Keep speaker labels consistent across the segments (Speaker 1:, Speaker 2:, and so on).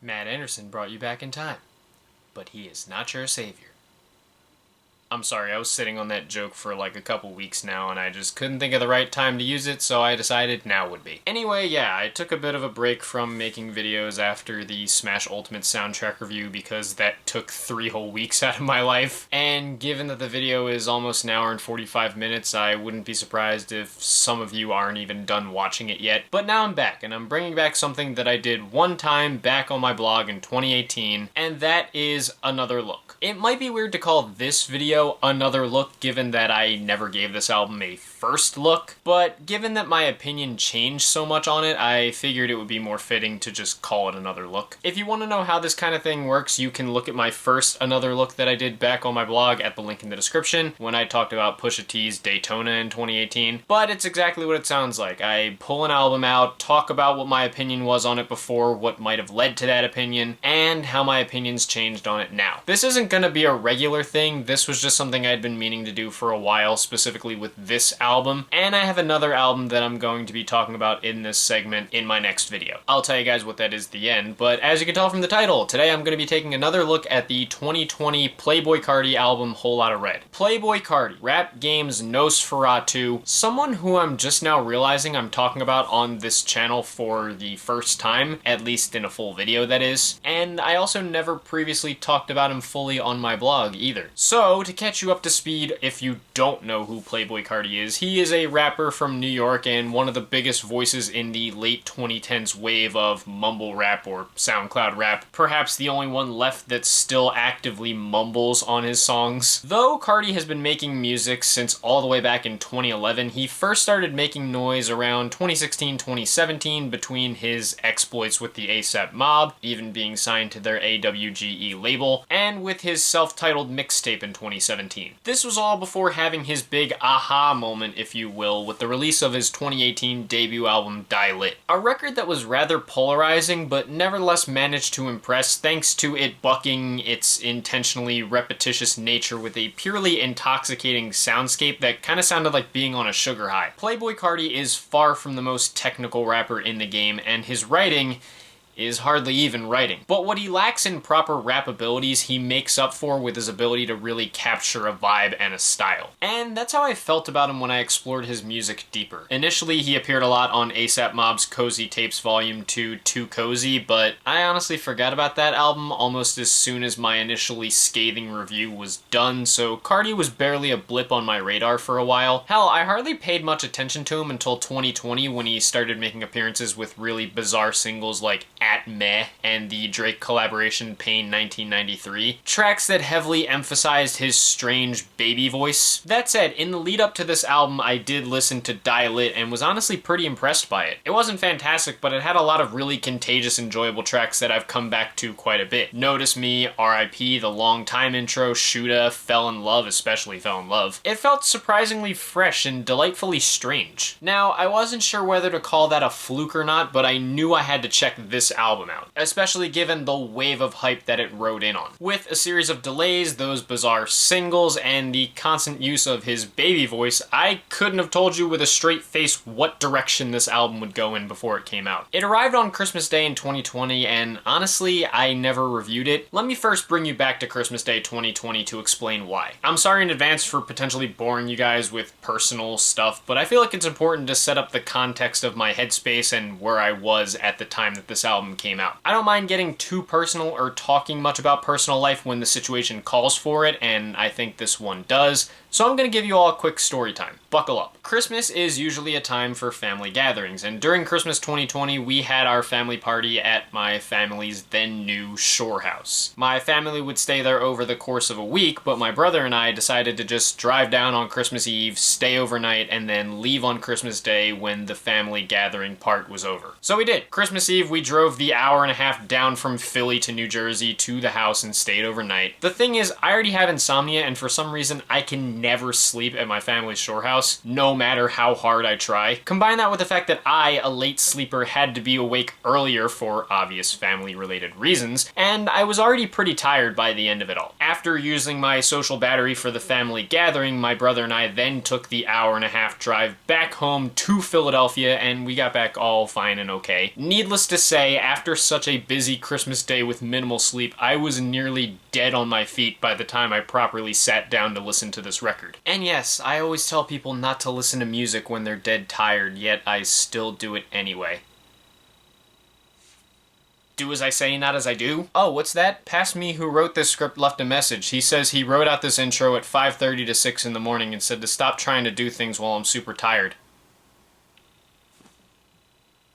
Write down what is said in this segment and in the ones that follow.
Speaker 1: Matt Anderson brought you back in time, but he is not your savior. I'm sorry, I was sitting on that joke for like a couple weeks now and I just couldn't think of the right time to use it, so I decided now would be. Anyway, yeah, I took a bit of a break from making videos after the Smash Ultimate soundtrack review because that took 3 whole weeks out of my life. And given that the video is almost an hour and 45 minutes, I wouldn't be surprised if some of you aren't even done watching it yet. But now I'm back, and I'm bringing back something that I did one time back on my blog in 2018, and that is Another Look. It might be weird to call this video Another Look given that I never gave this album a first look, but given that my opinion changed so much on it, I figured it would be more fitting to just call it Another Look. If you want to know how this kind of thing works, you can look at my first Another Look that I did back on my blog at the link in the description when I talked about Pusha T's Daytona in 2018, but it's exactly what it sounds like. I pull an album out, talk about what my opinion was on it before, what might have led to that opinion, and how my opinion's changed on it now. This isn't gonna be a regular thing, this was just something I'd been meaning to do for a while, specifically with this album, and I have another album that I'm going to be talking about in this segment in my next video. I'll tell you guys what that is at the end, but as you can tell from the title, today I'm going to be taking another look at the 2020 Playboi Carti album Whole Lotta Red. Playboi Carti, rap game's Nosferatu, someone who I'm just now realizing I'm talking about on this channel for the first time, at least in a full video that is, and I also never previously talked about him fully on my blog either. So, to catch you up to speed, if you don't know who Playboi Carti is, he is a rapper from New York and one of the biggest voices in the late 2010s wave of mumble rap or SoundCloud rap, perhaps the only one left that still actively mumbles on his songs. Though Carti has been making music since all the way back in 2011, he first started making noise around 2016-2017 between his exploits with the ASAP Mob, even being signed to their AWGE label, and with his self-titled mixtape in 2017. This was all before having his big aha moment, if you will, with the release of his 2018 debut album Die Lit. A record that was rather polarizing, but nevertheless managed to impress thanks to it bucking its intentionally repetitious nature with a purely intoxicating soundscape that kind of sounded like being on a sugar high. Playboi Carti is far from the most technical rapper in the game, and his writing is hardly even writing. But what he lacks in proper rap abilities, he makes up for with his ability to really capture a vibe and a style. And that's how I felt about him when I explored his music deeper. Initially, he appeared a lot on ASAP Mob's Cozy Tapes Volume 2, Too Cozy, but I honestly forgot about that album almost as soon as my initially scathing review was done, so Carti was barely a blip on my radar for a while. Hell, I hardly paid much attention to him until 2020 when he started making appearances with really bizarre singles like At Meh and the Drake collaboration Pain 1993, tracks that heavily emphasized his strange baby voice. That said, in the lead up to this album, I did listen to Die Lit and was honestly pretty impressed by it. It wasn't fantastic, but it had a lot of really contagious, enjoyable tracks that I've come back to quite a bit. Notice Me, R.I.P., The Long Time Intro, Shoota, Fell in Love, especially Fell in Love. It felt surprisingly fresh and delightfully strange. Now, I wasn't sure whether to call that a fluke or not, but I knew I had to check this album out, especially given the wave of hype that it rode in on. With a series of delays, those bizarre singles, and the constant use of his baby voice, I couldn't have told you with a straight face what direction this album would go in before it came out. It arrived on Christmas Day in 2020, and honestly, I never reviewed it. Let me first bring you back to Christmas Day 2020 to explain why. I'm sorry in advance for potentially boring you guys with personal stuff, but I feel like it's important to set up the context of my headspace and where I was at the time that this album came out. I don't mind getting too personal or talking much about personal life when the situation calls for it, and I think this one does, so I'm going to give you all a quick story time. Buckle up. Christmas is usually a time for family gatherings, and during Christmas 2020, we had our family party at my family's then new shore house. My family would stay there over the course of a week, but my brother and I decided to just drive down on Christmas Eve, stay overnight, and then leave on Christmas Day when the family gathering part was over. So we did. Christmas Eve, we drove the hour and a half down from Philly to New Jersey to the house and stayed overnight. The thing is, I already have insomnia, and for some reason, I can never sleep at my family's shore house, no matter how hard I try. Combine that with the fact that I, a late sleeper, had to be awake earlier for obvious family-related reasons, and I was already pretty tired by the end of it all. After using my social battery for the family gathering, my brother and I then took the hour and a half drive back home to Philadelphia, and we got back all fine and okay. Needless to say, say, after such a busy Christmas day with minimal sleep, I was nearly dead on my feet by the time I properly sat down to listen to this record. And yes, I always tell people not to listen to music when they're dead tired, yet I still do it anyway. Do as I say, not as I do? Oh, what's that? Past me who wrote this script left a message. He says he wrote out this intro at 5:30 to 6 in the morning and said to stop trying to do things while I'm super tired.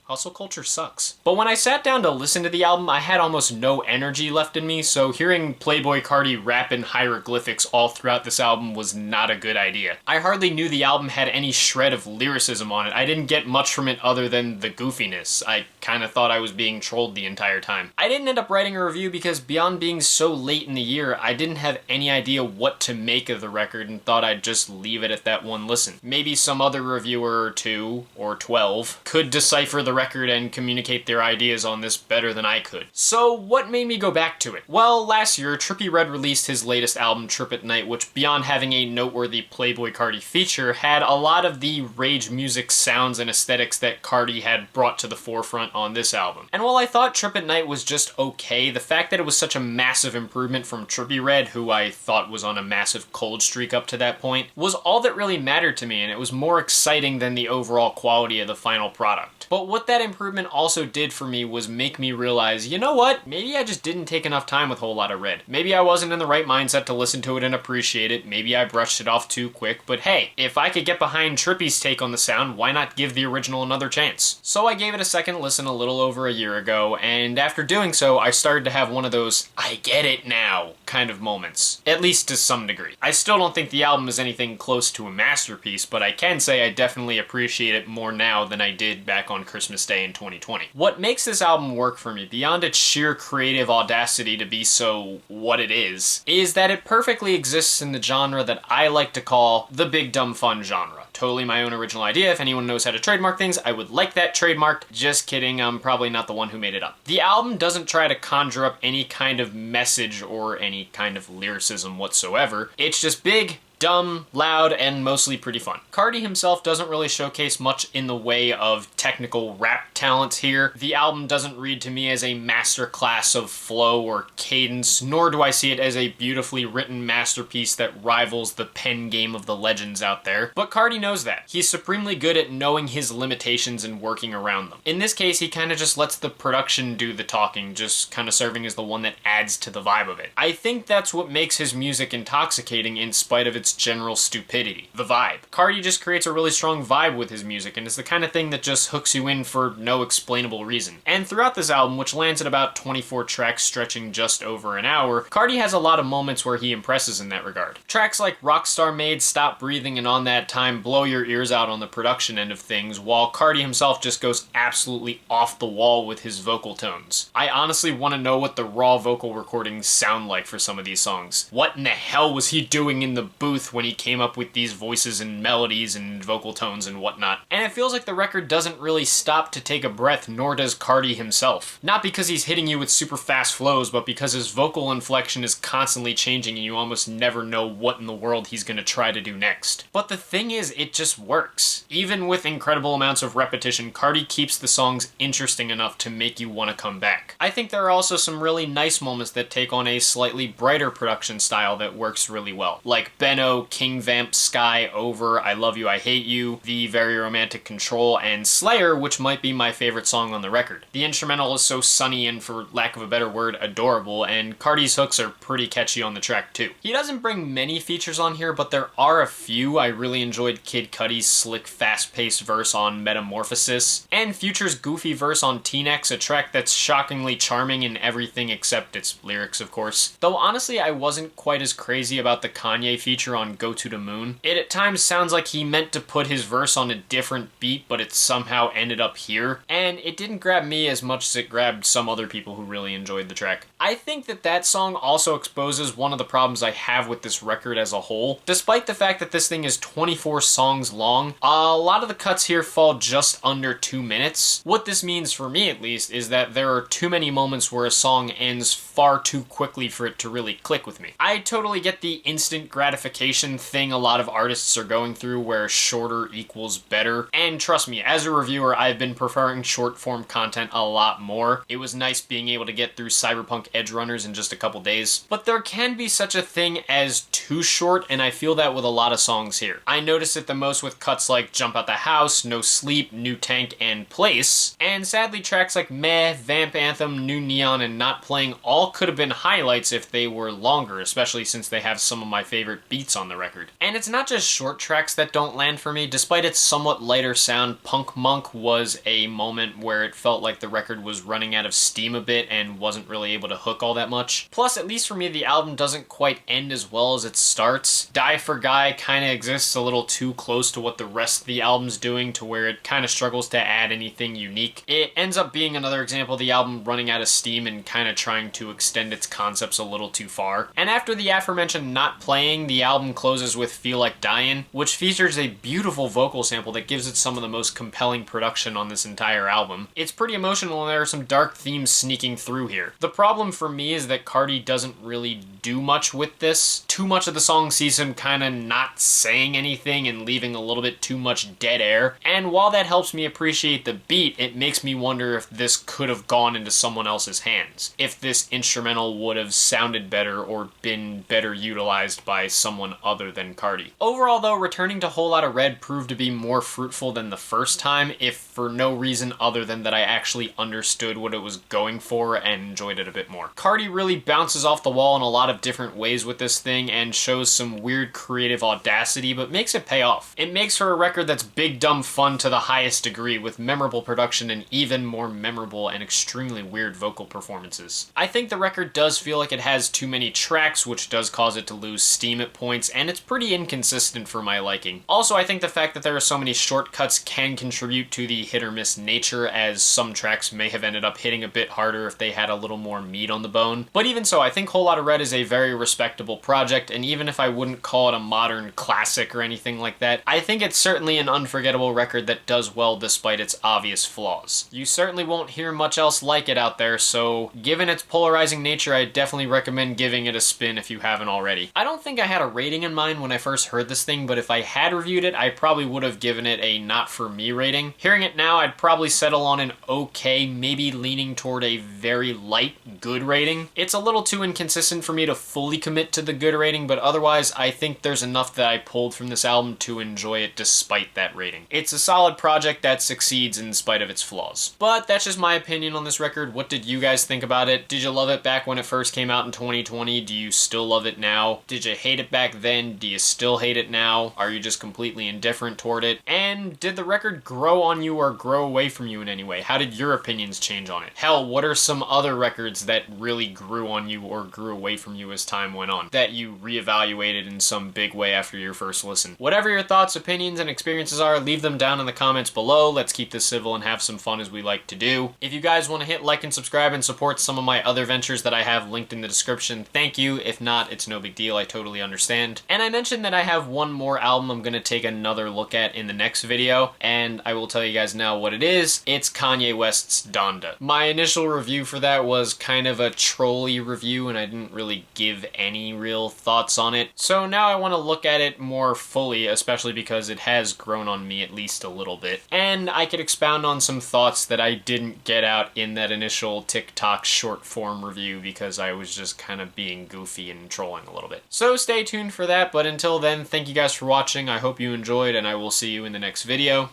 Speaker 1: Hustle culture sucks. But when I sat down to listen to the album, I had almost no energy left in me, so hearing Playboi Carti rap in hieroglyphics all throughout this album was not a good idea. I hardly knew the album had any shred of lyricism on it. I didn't get much from it other than the goofiness. I kinda thought I was being trolled the entire time. I didn't end up writing a review because beyond being so late in the year, I didn't have any idea what to make of the record and thought I'd just leave it at that one listen. Maybe some other reviewer or 2, or 12, could decipher the record and communicate their ideas on this better than I could. So what made me go back to it? Well, last year, Trippie Redd released his latest album, Trip at Night, which beyond having a noteworthy Playboi Carti feature, had a lot of the rage music sounds and aesthetics that Carti had brought to the forefront on this album. And while I thought Trip at Night was just okay, the fact that it was such a massive improvement from Trippie Redd, who I thought was on a massive cold streak up to that point, was all that really mattered to me, and it was more exciting than the overall quality of the final product. But what that improvement also did for me was make me realize, you know what? Maybe I just didn't take enough time with Lotta Red. Maybe I wasn't in the right mindset to listen to it and appreciate it. Maybe I brushed it off too quick. But hey, if I could get behind Trippie's take on the sound, why not give the original another chance? So I gave it a second listen a little over a year ago, and after doing so, I started to have one of those, I get it now kind of moments. At least to some degree. I still don't think the album is anything close to a masterpiece, but I can say I definitely appreciate it more now than I did back on Christmas Day in 2020. What makes this album work for me, beyond its sheer creative audacity to be so what it is that it perfectly exists in the genre that I like to call the big dumb fun genre. Totally my own original idea. If anyone knows how to trademark things, I would like that trademarked. Just kidding, I'm probably not the one who made it up. The album doesn't try to conjure up any kind of message or any kind of lyricism whatsoever. It's just big, dumb, loud, and mostly pretty fun. Carti himself doesn't really showcase much in the way of technical rap talents here. The album doesn't read to me as a masterclass of flow or cadence, nor do I see it as a beautifully written masterpiece that rivals the pen game of the legends out there. But Carti knows that. He's supremely good at knowing his limitations and working around them. In this case, he kind of just lets the production do the talking, just kind of serving as the one that adds to the vibe of it. I think that's what makes his music intoxicating in spite of its general stupidity. The vibe. Carti just creates a really strong vibe with his music, and it's the kind of thing that just hooks you in for no explainable reason. And throughout this album, which lands at about 24 tracks stretching just over an hour, Carti has a lot of moments where he impresses in that regard. Tracks like Rockstar Made, Stop Breathing, and On That Time blow your ears out on the production end of things, while Carti himself just goes absolutely off the wall with his vocal tones. I honestly want to know what the raw vocal recordings sound like for some of these songs. What in the hell was he doing in the booth when he came up with these voices and melodies and vocal tones and whatnot? And it feels like the record doesn't really stop to take a breath, nor does Carti himself. Not because he's hitting you with super fast flows, but because his vocal inflection is constantly changing and you almost never know what in the world he's gonna try to do next. But the thing is, it just works. Even with incredible amounts of repetition, Carti keeps the songs interesting enough to make you want to come back. I think there are also some really nice moments that take on a slightly brighter production style that works really well. Like Beno, King Vamp, Sky, Over, I Love You, I Hate You, The Very Romantic Control, and Slayer, which might be my favorite song on the record. The instrumental is so sunny and, for lack of a better word, adorable, and Carti's hooks are pretty catchy on the track too. He doesn't bring many features on here, but there are a few. I really enjoyed Kid Cudi's slick, fast-paced verse on Metamorphosis, and Future's goofy verse on T-Nex, a track that's shockingly charming in everything except its lyrics, of course. Though honestly, I wasn't quite as crazy about the Kanye feature on Go to the Moon. It at times sounds like he meant to put his verse on a different beat, but it somehow ended up here, and it didn't grab me as much as it grabbed some other people who really enjoyed the track. I think that song also exposes one of the problems I have with this record as a whole. Despite the fact that this thing is 24 songs long, a lot of the cuts here fall just under 2 minutes. What this means, for me at least, is that there are too many moments where a song ends far too quickly for it to really click with me. I totally get the instant gratification gentrification thing a lot of artists are going through where shorter equals better. And trust me, as a reviewer, I've been preferring short form content a lot more. It was nice being able to get through Cyberpunk Edge Runners in just a couple days. But there can be such a thing as too short, and I feel that with a lot of songs here. I notice it the most with cuts like Jump Out the House, No Sleep, New Tank, and Place. And sadly, tracks like Meh, Vamp Anthem, New Neon, and Not Playing all could have been highlights if they were longer, especially since they have some of my favorite beats on the record. And it's not just short tracks that don't land for me. Despite its somewhat lighter sound, Punk Monk was a moment where it felt like the record was running out of steam a bit and wasn't really able to hook all that much. Plus, at least for me, the album doesn't quite end as well as it starts. Die for Guy kind of exists a little too close to what the rest of the album's doing to where it kind of struggles to add anything unique. It ends up being another example of the album running out of steam and kind of trying to extend its concepts a little too far. And after the aforementioned Not Playing, the album closes with Feel Like Dying, which features a beautiful vocal sample that gives it some of the most compelling production on this entire album. It's pretty emotional and there are some dark themes sneaking through here. The problem for me is that Carti doesn't really do much with this. Too much of the song sees him kind of not saying anything and leaving a little bit too much dead air. And while that helps me appreciate the beat, it makes me wonder if this could have gone into someone else's hands. If this instrumental would have sounded better or been better utilized by someone other than Carti. Overall though, returning to Whole Lotta Red proved to be more fruitful than the first time, if for no reason other than that I actually understood what it was going for and enjoyed it a bit more. Carti really bounces off the wall in a lot of different ways with this thing and shows some weird creative audacity, but makes it pay off. It makes for a record that's big dumb fun to the highest degree, with memorable production and even more memorable and extremely weird vocal performances. I think the record does feel like it has too many tracks, which does cause it to lose steam at points, and it's pretty inconsistent for my liking. Also, I think the fact that there are so many shortcuts can contribute to the hit or miss nature, as some tracks may have ended up hitting a bit harder if they had a little more meat on the bone. But even so, I think Whole Lotta Red is a very respectable project, and even if I wouldn't call it a modern classic or anything like that, I think it's certainly an unforgettable record that does well despite its obvious flaws. You certainly won't hear much else like it out there, so given its polarizing nature, I definitely recommend giving it a spin if you haven't already. I don't think I had a rating in mind when I first heard this thing, but if I had reviewed it, I probably would have given it a not for me rating. Hearing it now, I'd probably settle on an okay, maybe leaning toward a very light good rating. It's a little too inconsistent for me to fully commit to the good rating, but otherwise I think there's enough that I pulled from this album to enjoy it despite that rating. It's a solid project that succeeds in spite of its flaws. But that's just my opinion on this record. What did you guys think about it? Did you love it back when it first came out in 2020? Do you still love it now? Did you hate it back then? Do you still hate it now? Are you just completely indifferent toward it? And did the record grow on you or grow away from you in any way? How did your opinions change on it? Hell, what are some other records that really grew on you or grew away from you as time went on, that you reevaluated in some big way after your first listen? Whatever your thoughts, opinions, and experiences are, leave them down in the comments below. Let's keep this civil and have some fun as we like to do. If you guys want to hit like and subscribe and support some of my other ventures that I have linked in the description, thank you. If not, it's no big deal. I totally understand. And I mentioned that I have one more album I'm going to take another look at in the next video, and I will tell you guys now what it is. It's Kanye West's Donda. My initial review for that was kind of a trolly review, and I didn't really give any real thoughts on it. So now I want to look at it more fully, especially because it has grown on me at least a little bit. And I could expound on some thoughts that I didn't get out in that initial TikTok short form review because I was just kind of being goofy and trolling a little bit. So stay tuned for that, but until then, thank you guys for watching. I hope you enjoyed, and I will see you in the next video.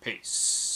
Speaker 1: Peace.